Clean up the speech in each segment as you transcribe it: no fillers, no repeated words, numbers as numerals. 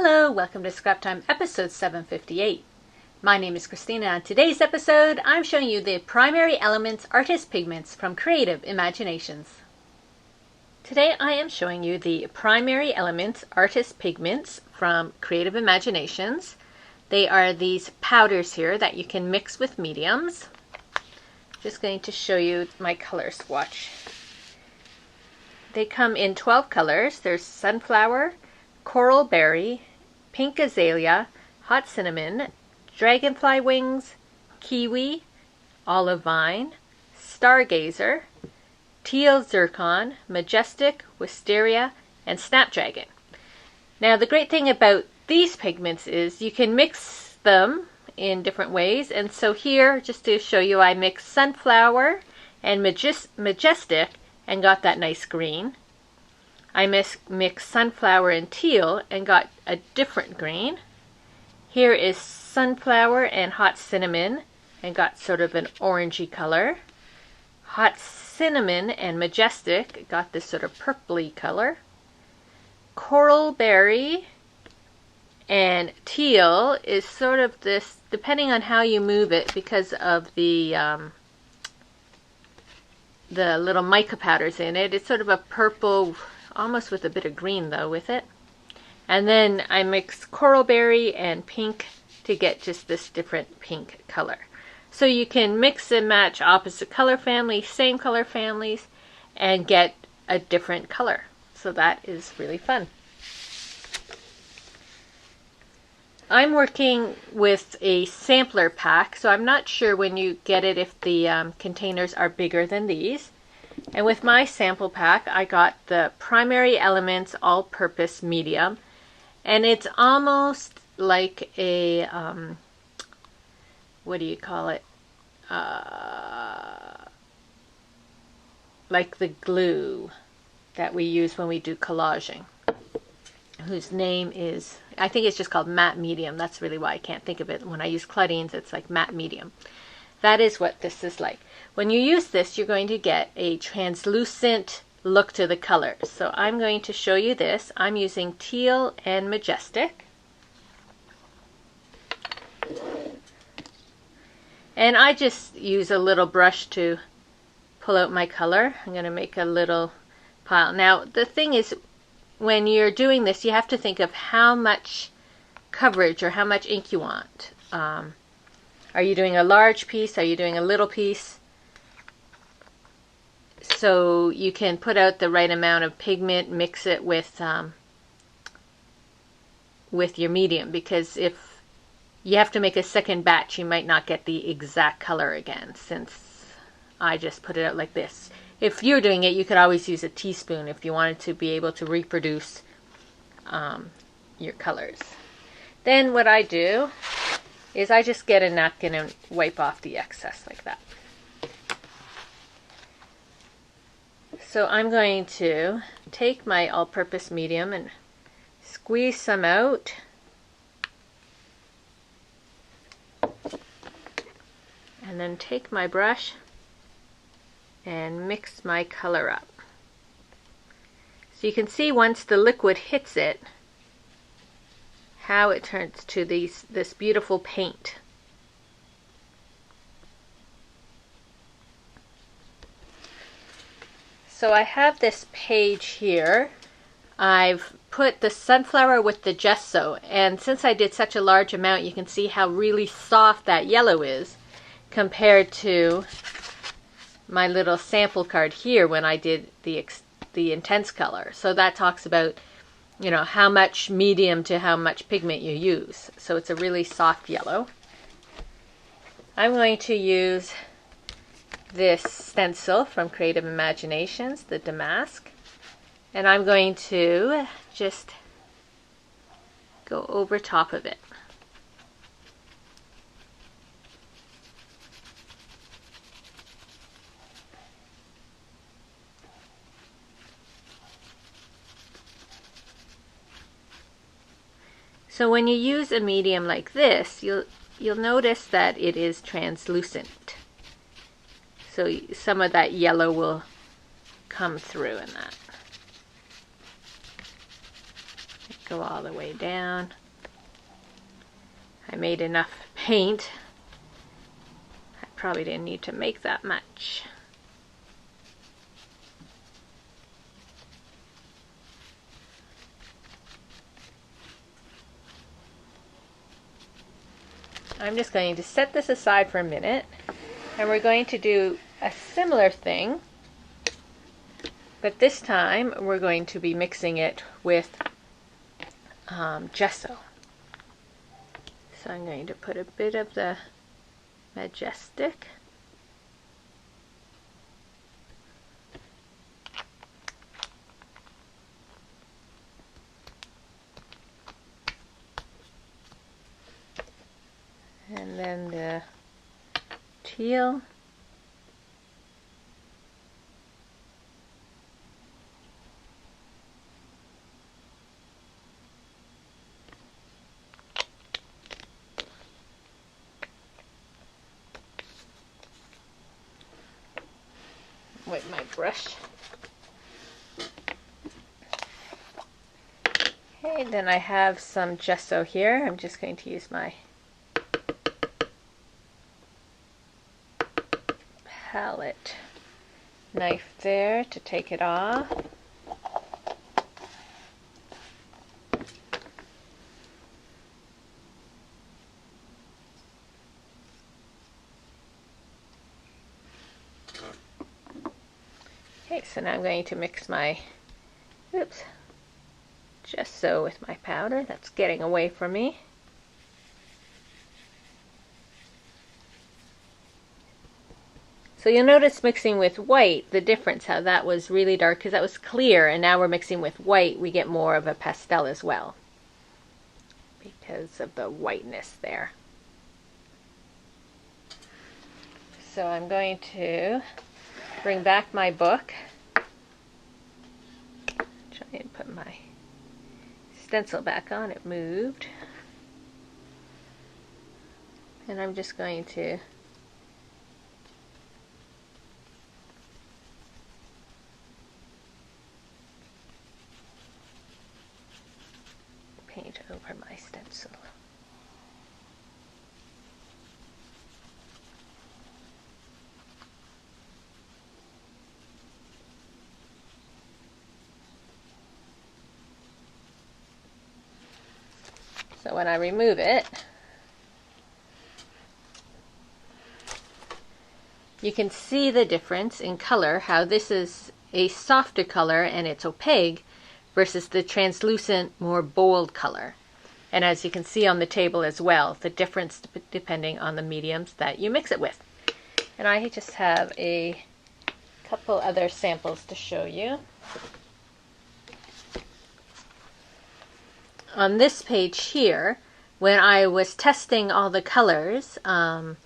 Hello, welcome to Scrap Time episode 758. My name is Christina. On today's episode, I'm showing you the primary elements artist pigments from Creative Imaginations. Today I am showing you the primary elements artist pigments from Creative Imaginations. They are these powders here that you can mix with mediums. Just going to show you my color swatch. They come in 12 colors. There's sunflower, coral berry, pink azalea, hot cinnamon, dragonfly wings, kiwi, olive vine, stargazer, teal zircon, majestic, wisteria, and snapdragon. Now the great thing about these pigments is you can mix them in different ways, and so here, just to show you, I mixed sunflower and majestic and got that nice green. I mixed sunflower and teal and got a different green. Here is sunflower and hot cinnamon and got sort of an orangey color. Hot cinnamon and majestic got this sort of purpley color. Coral berry and teal is sort of this, depending on how you move it, because of the little mica powders in it. It's sort of a purple, almost with a bit of green though with it. And then I mixed coral berry and pink to get just this different pink color. So you can mix and match opposite color families, same color families, and get a different color. So that is really fun. I'm working with a sampler pack, so I'm not sure when you get it if the containers are bigger than these. And with my sample pack, I got the Primary Elements All-Purpose Medium. And it's almost like a, what do you call it? Like the glue that we use when we do collaging, whose name is, I think it's just called matte medium. That's really why I can't think of it. When I use Claudines, it's like matte medium. That is what this is like. When you use this, you're going to get a translucent look to the colors. So I'm going to show you this. I'm using teal and majestic. And I just use a little brush to pull out my color. I'm going to make a little pile. Now the thing is, when you're doing this, you have to think of how much coverage or how much ink you want. Are you doing a large piece? Are you doing a little piece? So you can put out the right amount of pigment, mix it with your medium, because if you have to make a second batch, you might not get the exact color again, since I just put it out like this. If you're doing it, you could always use a teaspoon if you wanted to be able to reproduce your colors. Then what I do is I just get a napkin and wipe off the excess like that. So I'm going to take my all-purpose medium and squeeze some out. And then take my brush and mix my color up. So you can see once the liquid hits it, how it turns to this beautiful paint. So I have this page here. I've put the sunflower with the gesso, and since I did such a large amount, you can see how really soft that yellow is compared to my little sample card here when I did the intense color. So that talks about, you know, how much medium to how much pigment you use. So it's a really soft yellow. I'm going to use this stencil from Creative Imaginations, the Damask, and I'm going to just go over top of it. So when you use a medium like this, you'll notice that it is translucent. So some of that yellow will come through in that. go all the way down. I made enough paint. I probably didn't need to make that much. I'm just going to set this aside for a minute, and we're going to do a similar thing, but this time we're going to be mixing it with gesso. So I'm going to put a bit of the Majestic. And then the teal. With my brush. Okay, then I have some gesso here. I'm just going to use my palette knife there to take it off. Okay, so now I'm going to mix my gesso with my powder. That's getting away from me. So you'll notice mixing with white, the difference, how that was really dark because that was clear, and now we're mixing with white, we get more of a pastel as well because of the whiteness there. So I'm going to bring back my book, try and put my stencil back on, it moved, and I'm just going to paint over my stencil. So when I remove it, you can see the difference in color, how this is a softer color and it's opaque versus the translucent, more bold color. And as you can see on the table as well, the difference depending on the mediums that you mix it with. And I just have a couple other samples to show you. On this page here, when I was testing all the colors to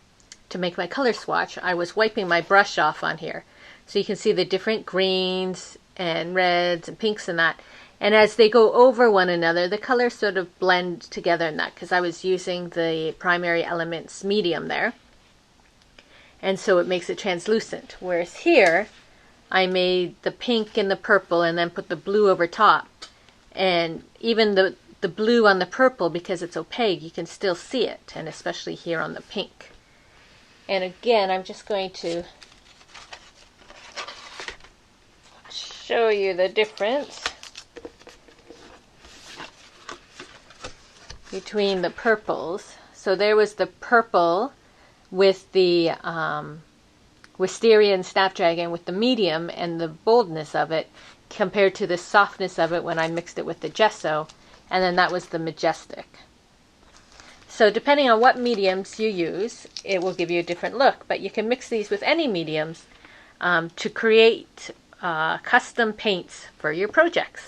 make my color swatch, I was wiping my brush off on here. So you can see the different greens and reds and pinks and that. And as they go over one another, the colors sort of blend together in that, because I was using the primary elements medium there. And so it makes it translucent. Whereas here, I made the pink and the purple and then put the blue over top. And even the blue on the purple, because it's opaque, you can still see it, and especially here on the pink. And again, I'm just going to show you the difference between the purples. So there was the purple with the wisteria and snapdragon with the medium and the boldness of it compared to the softness of it when I mixed it with the gesso, and then that was the majestic. So depending on what mediums you use, it will give you a different look, but you can mix these with any mediums to create custom paints for your projects.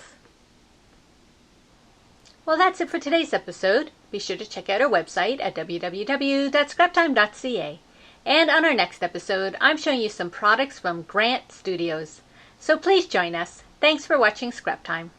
Well, that's it for today's episode. Be sure to check out our website at www.scraptime.ca. And on our next episode, I'm showing you some products from Grant Studios. So please join us. Thanks for watching Scrap Time.